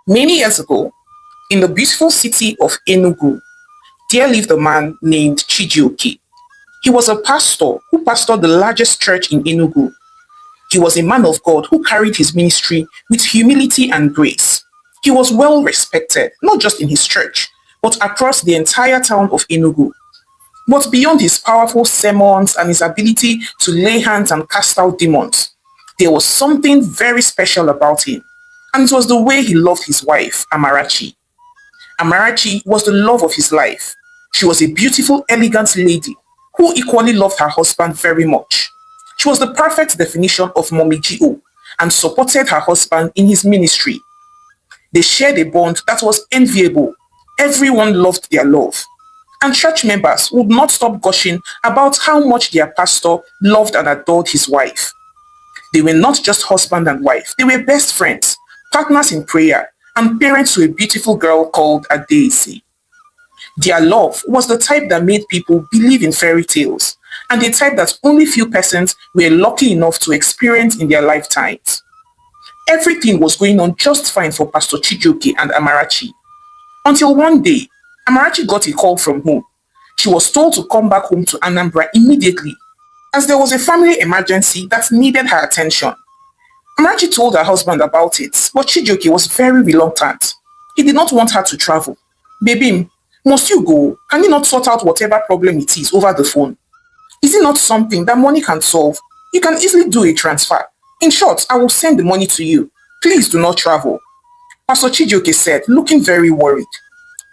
Many years ago, in the beautiful city of Enugu, there lived a man named Chijioke. He was a pastor who pastored the largest church in Enugu. He was a man of God who carried his ministry with humility and grace. He was well respected, not just in his church, but across the entire town of Enugu. But beyond his powerful sermons and his ability to lay hands and cast out demons, there was something very special about him. And it was the way he loved his wife, Amarachi. Amarachi was the love of his life. She was a beautiful, elegant lady who equally loved her husband very much. She was the perfect definition of Mommy G.O. and supported her husband in his ministry. They shared a bond that was enviable. Everyone loved their love. And church members would not stop gushing about how much their pastor loved and adored his wife. They were not just husband and wife, they were best friends, partners in prayer, and parents to a beautiful girl called Adaisi. Their love was the type that made people believe in fairy tales, and the type that only few persons were lucky enough to experience in their lifetimes. Everything was going on just fine for Pastor Chijioke and Amarachi, until one day, Amarachi got a call from home. She was told to come back home to Anambra immediately, as there was a family emergency that needed her attention. Amarachi told her husband about it, but Chijioke was very reluctant. He did not want her to travel. Baby, must you go? Can you not sort out whatever problem it is over the phone? Is it not something that money can solve? You can easily do a transfer. In short, I will send the money to you. Please do not travel. Pastor Chijioke said, looking very worried.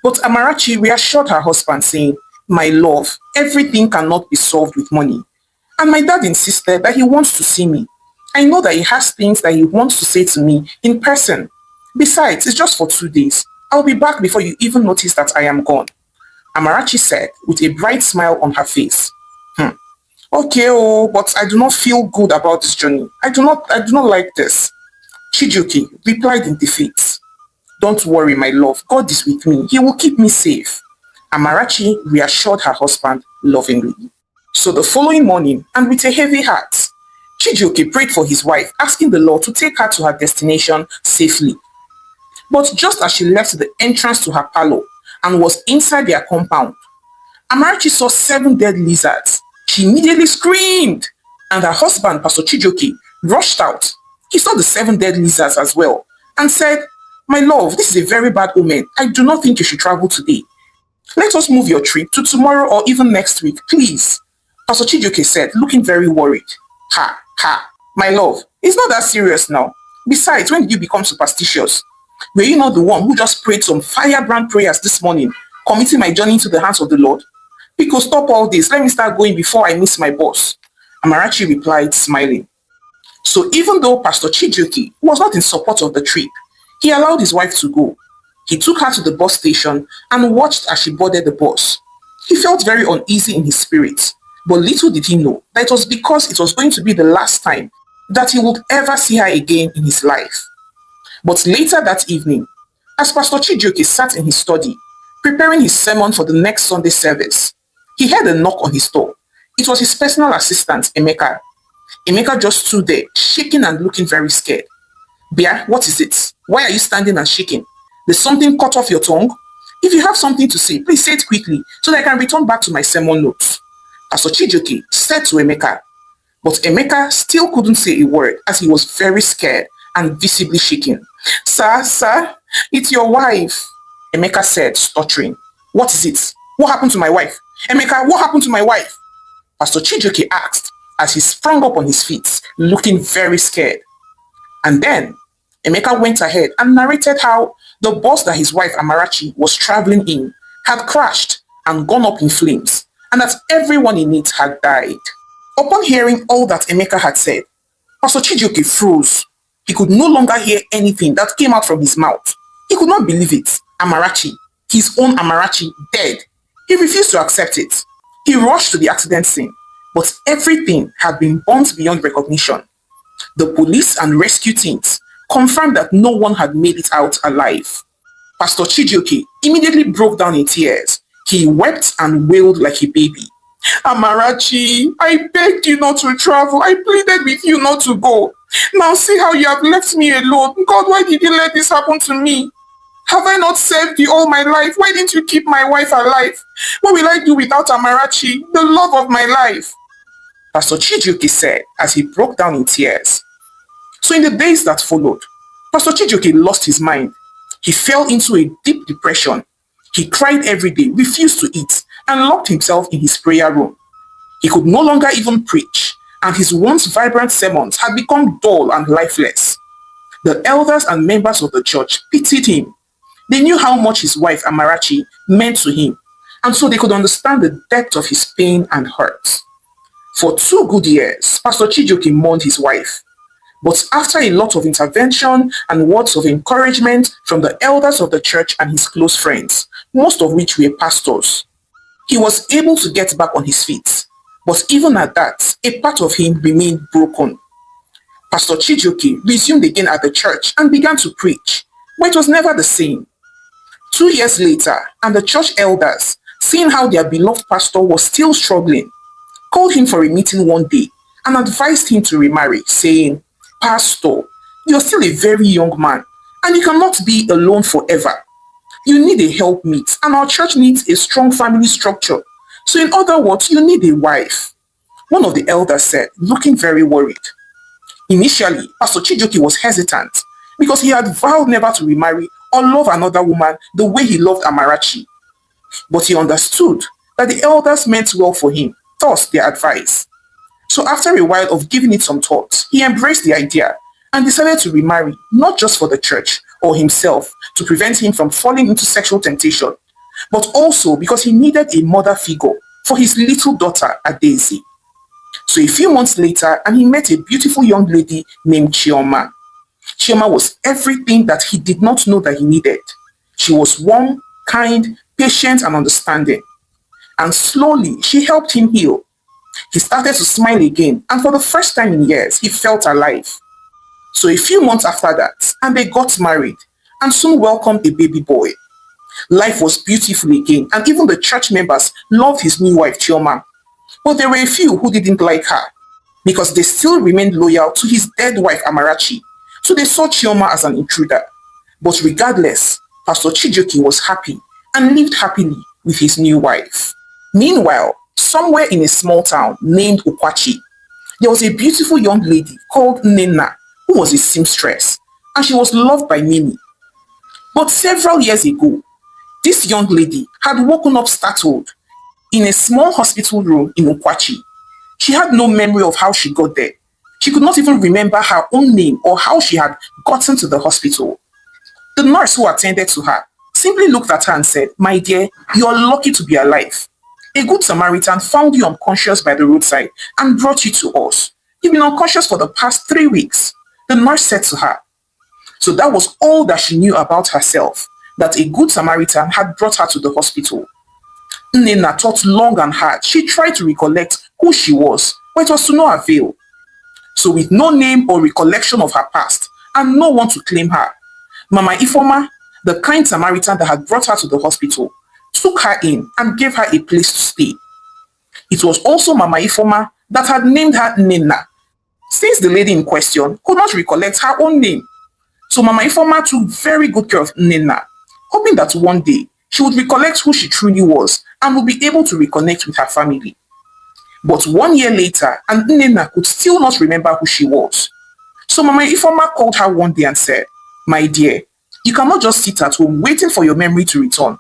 But Amarachi reassured her husband, saying, my love, everything cannot be solved with money. And my dad insisted that he wants to see me. I know that he has things that he wants to say to me in person. Besides, it's just for 2 days. I'll be back before you even notice that I am gone. Amarachi said with a bright smile on her face. Okay, but I do not feel good about this journey. I do not like this. Chijioke replied in defeat. Don't worry, my love. God is with me. He will keep me safe. Amarachi reassured her husband lovingly. So the following morning, and with a heavy heart, Chijioke prayed for his wife, asking the Lord to take her to her destination safely. But just as she left the entrance to her parlor and was inside their compound, Amarachi saw 7 dead lizards. She immediately screamed, and her husband, Pastor Chijioke, rushed out. He saw the 7 dead lizards as well and said, my love, this is a very bad omen. I do not think you should travel today. Let us move your trip to tomorrow or even next week, please. Pastor Chijioke said, looking very worried. My love, it's not that serious now. Besides, when did you become superstitious? Were you not the one who just prayed some firebrand prayers this morning, committing my journey into the hands of the Lord? Because stop all this. Let me start going before I miss my boss. Amarachi replied, smiling. So even though Pastor Chijioke was not in support of the trip, he allowed his wife to go. He took her to the bus station and watched as she boarded the bus. He felt very uneasy in his spirit, but little did he know that it was because it was going to be the last time that he would ever see her again in his life. But later that evening, as Pastor Chijioke sat in his study, preparing his sermon for the next Sunday service, he heard a knock on his door. It was his personal assistant, Emeka. Emeka just stood there, shaking and looking very scared. Bia, what is it? Why are you standing and shaking? Did something cut off your tongue? If you have something to say, please say it quickly so that I can return back to my sermon notes. Pastor Chijioke said to Emeka. But Emeka still couldn't say a word as he was very scared and visibly shaking. Sir, it's your wife, Emeka said, stuttering. What is it? What happened to my wife? Emeka, what happened to my wife? Pastor Chijioke asked as he sprang up on his feet, looking very scared. And then Emeka went ahead and narrated how the bus that his wife Amarachi was traveling in had crashed and gone up in flames, and that everyone in it had died. Upon hearing all that Emeka had said, Pastor Chijioke froze. He could no longer hear anything that came out from his mouth. He could not believe it. Amarachi, his own Amarachi, dead. He refused to accept it. He rushed to the accident scene, but everything had been burnt beyond recognition. The police and rescue teams confirmed that no one had made it out alive. Pastor Chijioke immediately broke down in tears. He wept and wailed like a baby. Amarachi, I begged you not to travel. I pleaded with you not to go. Now see how you have left me alone. God, why did you let this happen to me? Have I not served you all my life? Why didn't you keep my wife alive? What will I do without Amarachi, the love of my life? Pastor Chijioke said as he broke down in tears. So in the days that followed, Pastor Chijioke lost his mind. He fell into a deep depression. He cried every day, refused to eat, and locked himself in his prayer room. He could no longer even preach, and his once vibrant sermons had become dull and lifeless. The elders and members of the church pitied him. They knew how much his wife Amarachi meant to him, and so they could understand the depth of his pain and hurt. For 2 good years, Pastor Chijioke mourned his wife. But after a lot of intervention and words of encouragement from the elders of the church and his close friends, most of which were pastors, he was able to get back on his feet. But even at that, a part of him remained broken. Pastor Chijioke resumed again at the church and began to preach, but it was never the same. 2 years later, and the church elders, seeing how their beloved pastor was still struggling, called him for a meeting one day and advised him to remarry, saying, "Pastor, you're still a very young man and you cannot be alone forever. You need a helpmeet, and our church needs a strong family structure. So in other words, you need a wife." One of the elders said, looking very worried. Initially, Pastor Chijioke was hesitant because he had vowed never to remarry or love another woman the way he loved Amarachi. But he understood that the elders meant well for him, thus their advice. So after a while of giving it some thought, he embraced the idea and decided to remarry, not just for the church or himself to prevent him from falling into sexual temptation, but also because he needed a mother figure for his little daughter, Adaeze. So a few months later, and he met a beautiful young lady named Chioma. Chioma was everything that he did not know that he needed. She was warm, kind, patient, and understanding. And slowly, she helped him heal. He started to smile again, and for the first time in years, he felt alive. So a few months after that, and they got married, and soon welcomed a baby boy. Life was beautiful again, and even the church members loved his new wife, Chioma. But there were a few who didn't like her, because they still remained loyal to his dead wife, Amarachi. So they saw Chioma as an intruder. But regardless, Pastor Chijioke was happy and lived happily with his new wife. Meanwhile, somewhere in a small town named Okwachi, there was a beautiful young lady called Nena, who was a seamstress, and she was loved by many. But several years ago, this young lady had woken up startled in a small hospital room in Okwachi. She had no memory of how she got there. She could not even remember her own name or how she had gotten to the hospital. The nurse who attended to her simply looked at her and said, "My dear, you are lucky to be alive. A good Samaritan found you unconscious by the roadside and brought you to us. You've been unconscious for the past 3 weeks." The nurse said to her. So that was all that she knew about herself, that a good Samaritan had brought her to the hospital. Nena thought long and hard. She tried to recollect who she was, but it was to no avail. So with no name or recollection of her past, and no one to claim her, Mama Ifoma, the kind Samaritan that had brought her to the hospital, took her in and gave her a place to stay. It was also Mama Ifoma that had named her Nena, since the lady in question could not recollect her own name. So Mama Ifoma took very good care of Nena, hoping that one day she would recollect who she truly was and would be able to reconnect with her family. But 1 year later, and Nena could still not remember who she was. So Mama Ifoma called her one day and said, "My dear, you cannot just sit at home waiting for your memory to return.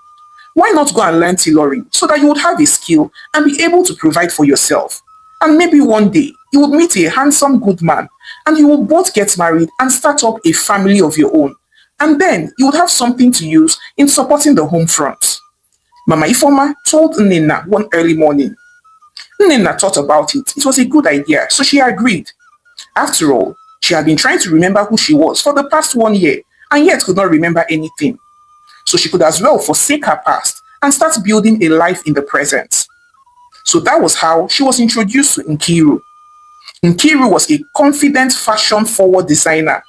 Why not go and learn tailoring so that you would have a skill and be able to provide for yourself? And maybe one day you would meet a handsome good man and you will both get married and start up a family of your own. And then you would have something to use in supporting the home front." Mama Ifoma told Nena one early morning. Nena thought about it. It was a good idea, so she agreed. After all, she had been trying to remember who she was for the past 1 year and yet could not remember anything. So she could as well forsake her past and start building a life in the present. So that was how she was introduced to Nkiru. Nkiru was a confident fashion-forward designer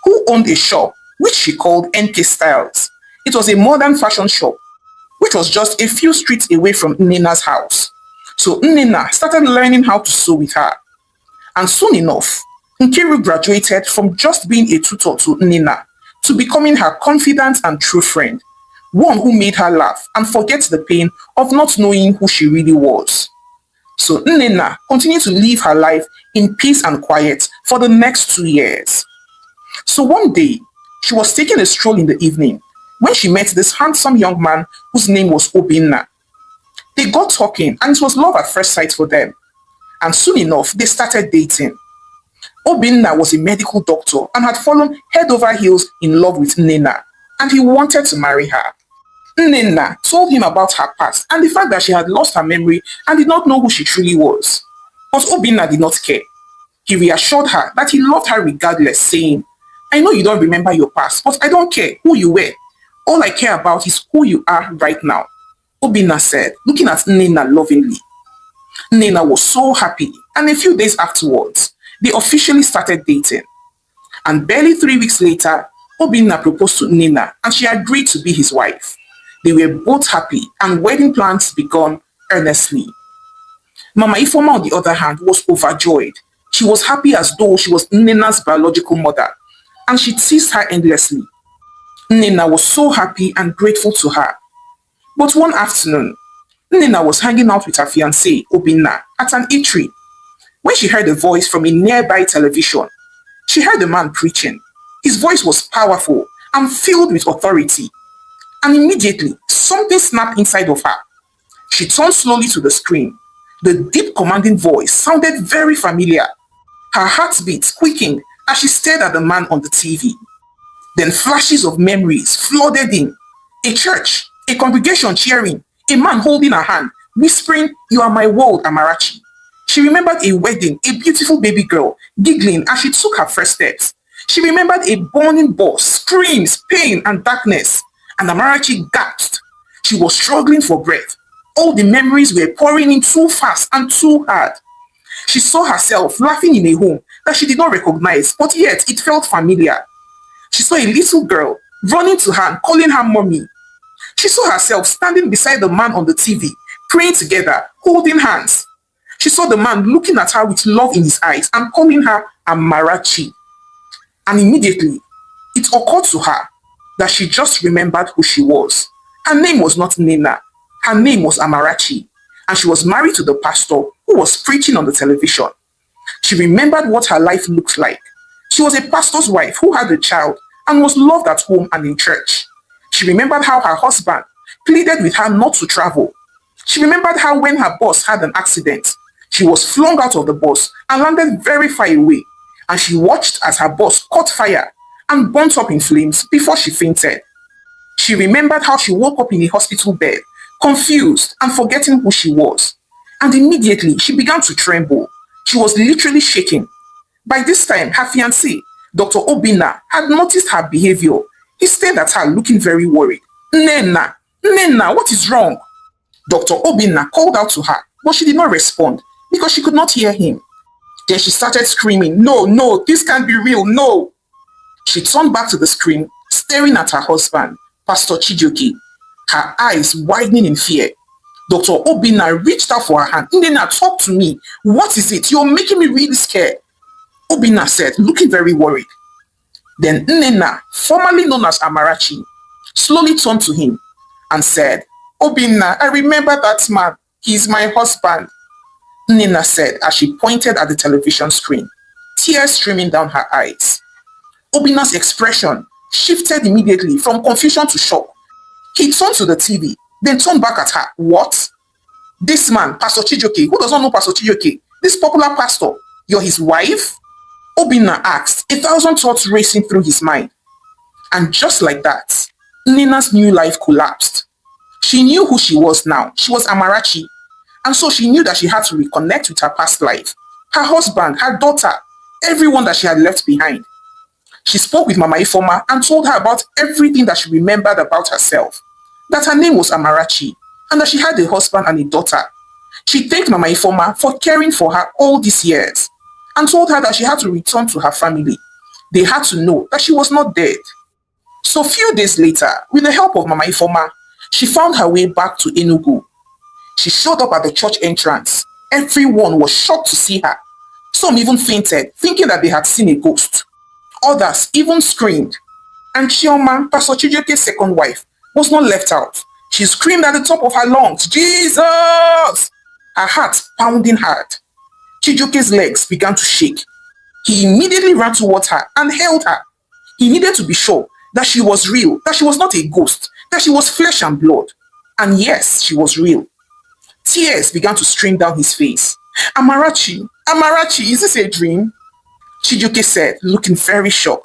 who owned a shop which she called NK Styles. It was a modern fashion shop which was just a few streets away from Nena's house. So Nena started learning how to sew with her. And soon enough, Nkiru graduated from just being a tutor to Nena to becoming her confident and true friend, one who made her laugh and forget the pain of not knowing who she really was. So Nnenna continued to live her life in peace and quiet for the next 2 years. So one day, she was taking a stroll in the evening when she met this handsome young man whose name was Obinna. They got talking and it was love at first sight for them. And soon enough, they started dating. Obinna was a medical doctor and had fallen head over heels in love with Nnenna, and he wanted to marry her. Nnenna told him about her past and the fact that she had lost her memory and did not know who she truly was. But Obinna did not care. He reassured her that he loved her regardless, saying, "I know you don't remember your past, but I don't care who you were. All I care about is who you are right now," Obinna said, looking at Nnenna lovingly. Nnenna was so happy, and a few days afterwards, they officially started dating. And barely 3 weeks later, Obinna proposed to Nnenna and she agreed to be his wife. They were both happy and wedding plans began earnestly. Mama Ifoma, on the other hand, was overjoyed. She was happy as though she was Nnenna's biological mother, and she teased her endlessly. Nnenna was so happy and grateful to her. But one afternoon, Nnenna was hanging out with her fiancé, Obinna, at an eatery when she heard a voice from a nearby television. She heard the man preaching. His voice was powerful and filled with authority. And immediately, something snapped inside of her. She turned slowly to the screen. The deep commanding voice sounded very familiar. Her heartbeat quickened as she stared at the man on the TV. Then flashes of memories flooded in. A church, a congregation cheering, a man holding her hand, whispering, "You are my world, Amarachi." She remembered a wedding, a beautiful baby girl, giggling as she took her first steps. She remembered a burning bus, screams, pain, and darkness. And Amarachi gasped. She was struggling for breath. All the memories were pouring in too fast and too hard. She saw herself laughing in a home that she did not recognize, but yet it felt familiar. She saw a little girl running to her and calling her mommy. She saw herself standing beside the man on the TV, praying together, holding hands. She saw the man looking at her with love in his eyes and calling her Amarachi. And immediately, it occurred to her that she just remembered who she was. Her name was not Nnenna. Her name was Amarachi. And she was married to the pastor who was preaching on the television. She remembered what her life looked like. She was a pastor's wife who had a child and was loved at home and in church. She remembered how her husband pleaded with her not to travel. She remembered how when her bus had an accident, she was flung out of the bus and landed very far away, and she watched as her bus caught fire and burnt up in flames before she fainted. She remembered how she woke up in a hospital bed, confused and forgetting who she was. And immediately she began to tremble. She was literally shaking. By this time, her fiancé, Dr. Obinna, had noticed her behavior. He stared at her looking very worried. "Nnenna, Nnenna, what is wrong?" Dr. Obinna called out to her, but she did not respond because she could not hear him. Then she started screaming, "No, no, this can't be real, no." She turned back to the screen, staring at her husband, Pastor Chijioke, her eyes widening in fear. Dr. Obinna reached out for her hand. "Nnenna, talk to me. What is it? You're making me really scared," Obinna said, looking very worried. Then Nnenna, formerly known as Amarachi, slowly turned to him and said, "Obinna, I remember that man. He's my husband," Nnenna said as she pointed at the television screen, tears streaming down her eyes. Obinna's expression shifted immediately from confusion to shock. He turned to the TV, then turned back at her. "What? This man, Pastor Chijioke, who does not know Pastor Chijioke, this popular pastor, you're his wife?" Obinna asked, 1,000 thoughts racing through his mind. And just like that, Nnenna's new life collapsed. She knew who she was now. She was Amarachi. And so she knew that she had to reconnect with her past life, her husband, her daughter, everyone that she had left behind. She spoke with Mama Ifoma and told her about everything that she remembered about herself, that her name was Amarachi, and that she had a husband and a daughter. She thanked Mama Ifoma for caring for her all these years and told her that she had to return to her family. They had to know that she was not dead. So a few days later, with the help of Mama Ifoma, she found her way back to Enugu. She showed up at the church entrance. Everyone was shocked to see her. Some even fainted, thinking that they had seen a ghost. Others even screamed. And Chioma, Pastor Chijioke's second wife, was not left out. She screamed at the top of her lungs, "Jesus!" Her heart pounding hard. Chijioke's legs began to shake. He immediately ran towards her and held her. He needed to be sure that she was real, that she was not a ghost, that she was flesh and blood. And yes, she was real. Tears began to stream down his face. Amarachi, Amarachi, is this a dream?" Chijioke said, looking very shocked.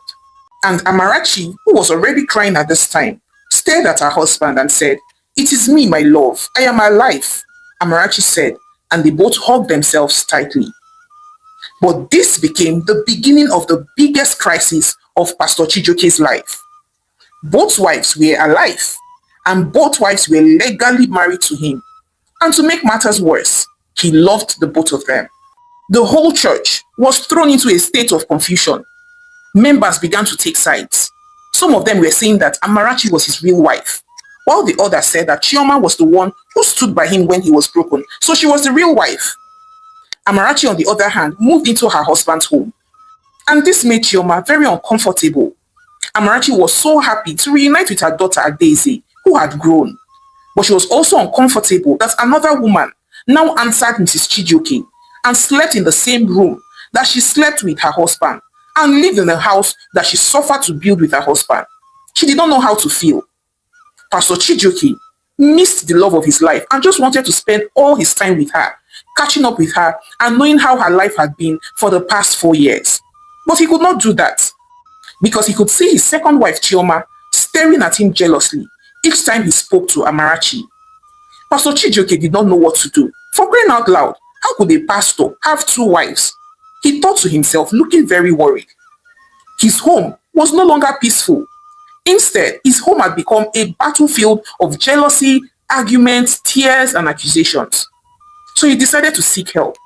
And Amarachi, who was already crying at this time, stared at her husband and said, "It is me, my love. I am alive," Amarachi said, and they both hugged themselves tightly. But this became the beginning of the biggest crisis of Pastor Chijioke's life. Both wives were alive, and both wives were legally married to him. And to make matters worse, he loved the both of them. The whole church was thrown into a state of confusion. Members began to take sides. Some of them were saying that Amarachi was his real wife, while the others said that Chioma was the one who stood by him when he was broken, so she was the real wife. Amarachi, on the other hand, moved into her husband's home. And this made Chioma very uncomfortable. Amarachi was so happy to reunite with her daughter Daisy, who had grown. But she was also uncomfortable that another woman now answered Mrs. Chijioke and slept in the same room that she slept with her husband and lived in the house that she suffered to build with her husband. She did not know how to feel. Pastor Chijioke missed the love of his life and just wanted to spend all his time with her, catching up with her and knowing how her life had been for the past 4 years. But he could not do that because he could see his second wife Chioma staring at him jealously each time he spoke to Amarachi. Pastor Chijioke did not know what to do. For crying out loud, how could a pastor have 2 wives? He thought to himself, looking very worried. His home was no longer peaceful. Instead, his home had become a battlefield of jealousy, arguments, tears, and accusations. So he decided to seek help.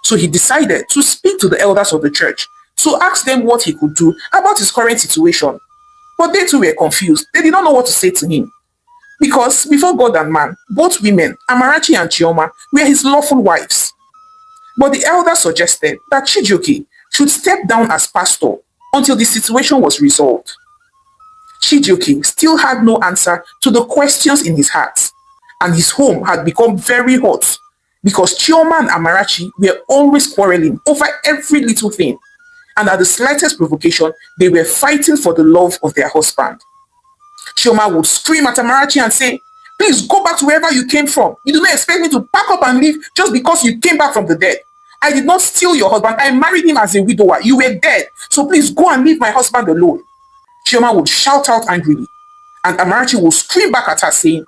So he decided to speak to the elders of the church to ask them what he could do about his current situation. But they too were confused. They did not know what to say to him. Because before God and man, both women, Amarachi and Chioma, were his lawful wives. But the elders suggested that Chijioke should step down as pastor until the situation was resolved. Chijioke still had no answer to the questions in his heart, and his home had become very hot because Chioma and Amarachi were always quarreling over every little thing, and at the slightest provocation, they were fighting for the love of their husband. Chioma would scream at Amarachi and say, "Please go back to wherever you came from. You do not expect me to pack up and leave just because you came back from the dead. I did not steal your husband. I married him as a widower. You were dead. So please go and leave my husband alone." Chioma would shout out angrily, and Amarachi would scream back at her saying,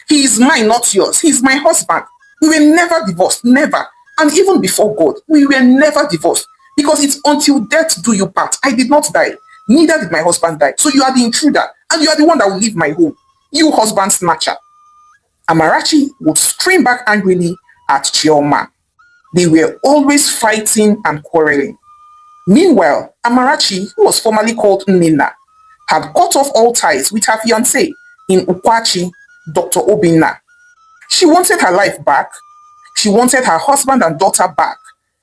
"He is mine, not yours. He is my husband. We were never divorced, never. And even before God, we were never divorced because it's until death do you part. I did not die. Neither did my husband die. So you are the intruder, and you are the one that will leave my home. You husband snatcher." Amarachi would scream back angrily at Chioma. They were always fighting and quarreling. Meanwhile, Amarachi, who was formerly called Nina, had cut off all ties with her fiancé in Ukwachi, Dr. Obinna. She wanted her life back. She wanted her husband and daughter back.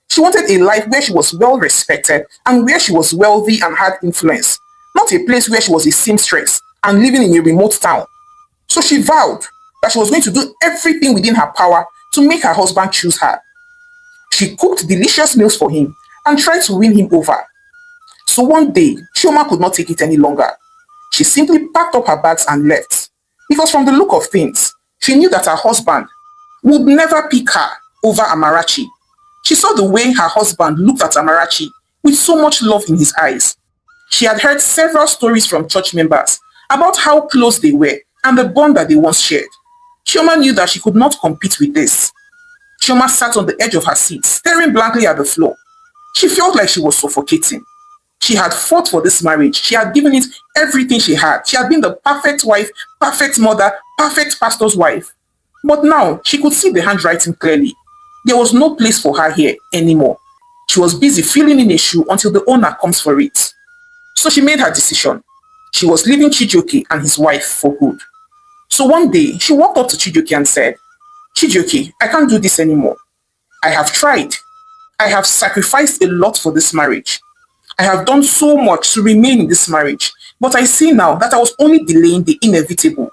She wanted a life where she was well respected and where she was wealthy and had influence, not a place where she was a seamstress and living in a remote town. So she vowed that she was going to do everything within her power to make her husband choose her. She cooked delicious meals for him and tried to win him over. So one day, Chioma could not take it any longer. She simply packed up her bags and left. Because from the look of things, she knew that her husband would never pick her over Amarachi. She saw the way her husband looked at Amarachi with so much love in his eyes. She had heard several stories from church members about how close they were and the bond that they once shared. Chioma knew that she could not compete with this. Chioma sat on the edge of her seat, staring blankly at the floor. She felt like she was suffocating. She had fought for this marriage. She had given it everything she had. She had been the perfect wife, perfect mother, perfect pastor's wife. But now she could see the handwriting clearly. There was no place for her here anymore. She was busy filling in a shoe until the owner comes for it. So she made her decision. She was leaving Chijioke and his wife for good. So one day, she walked up to Chijioke and said, "Chijioke, I can't do this anymore. I have tried. I have sacrificed a lot for this marriage. I have done so much to remain in this marriage. But I see now that I was only delaying the inevitable.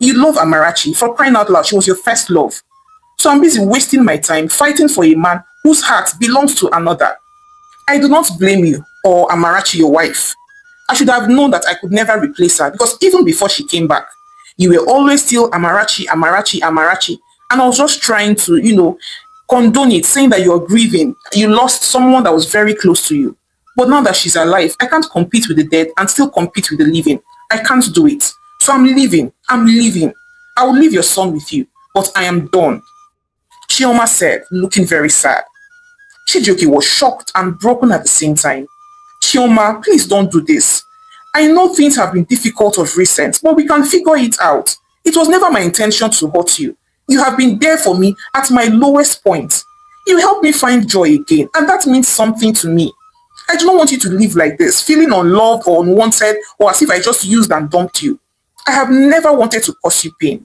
You love Amarachi, for crying out loud, she was your first love. So I'm busy wasting my time fighting for a man whose heart belongs to another. I do not blame you or Amarachi, your wife. I should have known that I could never replace her because even before she came back, you were always still Amarachi, Amarachi, Amarachi. And I was just trying to, condone it, saying that you're grieving. You lost someone that was very close to you. But now that she's alive, I can't compete with the dead and still compete with the living. I can't do it. So I'm leaving. I'm leaving. I will leave your son with you, but I am done. Chioma said, looking very sad. Chijioke was shocked and broken at the same time. Chioma, please don't do this. I know things have been difficult of recent, but we can figure it out. It was never my intention to hurt you. You have been there for me at my lowest point. You helped me find joy again, and that means something to me. I do not want you to live like this, feeling unloved or unwanted, or as if I just used and dumped you. I have never wanted to cause you pain.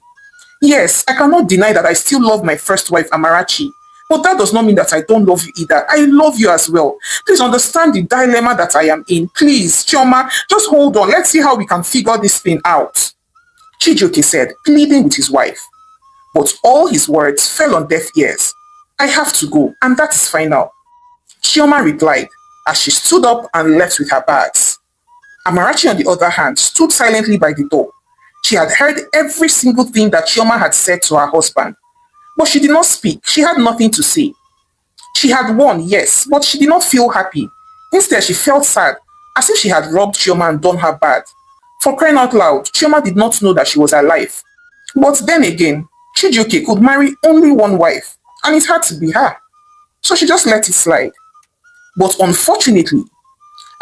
Yes, I cannot deny that I still love my first wife, Amarachi. But that does not mean that I don't love you either. I love you as well. Please understand the dilemma that I am in. Please, Chioma, just hold on. Let's see how we can figure this thing out. Chijioke said, pleading with his wife. But all his words fell on deaf ears. I have to go, and that's final. Chioma replied as she stood up and left with her bags. Amarachi, on the other hand, stood silently by the door. She had heard every single thing that Chioma had said to her husband. But she did not speak. She had nothing to say. She had won, yes, but she did not feel happy. Instead, she felt sad, as if she had robbed Chioma and done her bad. For crying out loud, Chioma did not know that she was alive. But then again, Chijioke could marry only one wife, and it had to be her. So she just let it slide. But unfortunately,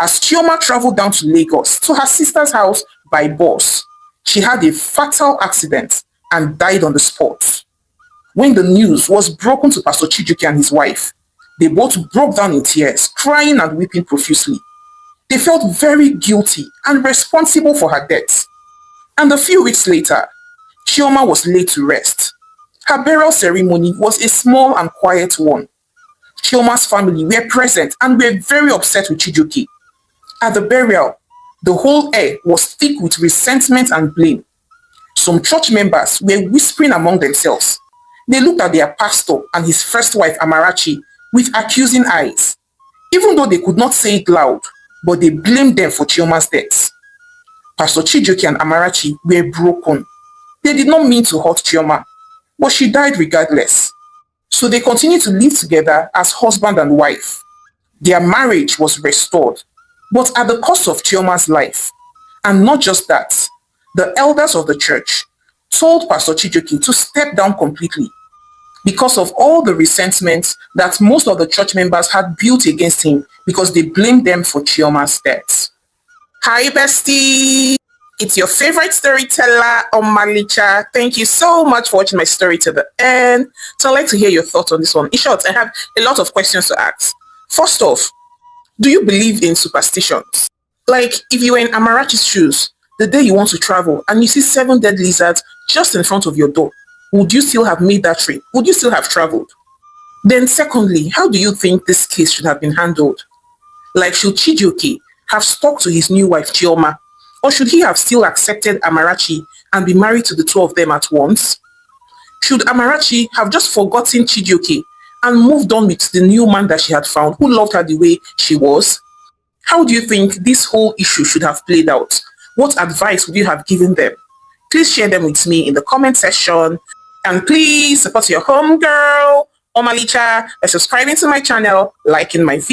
as Chioma traveled down to Lagos to her sister's house by bus, she had a fatal accident and died on the spot. When the news was broken to Pastor Chijioke and his wife, they both broke down in tears, crying and weeping profusely. They felt very guilty and responsible for her death. And a few weeks later, Chioma was laid to rest. Her burial ceremony was a small and quiet one. Chioma's family were present and were very upset with Chijioke. At the burial, the whole air was thick with resentment and blame. Some church members were whispering among themselves. They looked at their pastor and his first wife Amarachi with accusing eyes, even though they could not say it loud, but they blamed them for Chioma's death. Pastor Chijioke and Amarachi were broken. They did not mean to hurt Chioma, but she died regardless. So they continued to live together as husband and wife. Their marriage was restored, but at the cost of Chioma's life. And not just that, the elders of the church told Pastor Chijioke to step down completely because of all the resentment that most of the church members had built against him because they blamed them for Chioma's death. Hi bestie! It's your favorite storyteller, Omalicha. Thank you so much for watching my story to the end. So I'd like to hear your thoughts on this one. In short, I have a lot of questions to ask. First off, do you believe in superstitions? Like, if you were in Amarachi's shoes, the day you want to travel and you see 7 dead lizards just in front of your door, would you still have made that trip? Would you still have traveled? Then secondly, how do you think this case should have been handled? Like, should Chijioke have stuck to his new wife Chioma, or should he have still accepted Amarachi and be married to the two of them at once? Should Amarachi have just forgotten Chijioke and moved on with the new man that she had found who loved her the way she was? How do you think this whole issue should have played out? What advice would you have given them? Please share them with me in the comment section. And please support your homegirl, Omalicha, by subscribing to my channel, liking my video.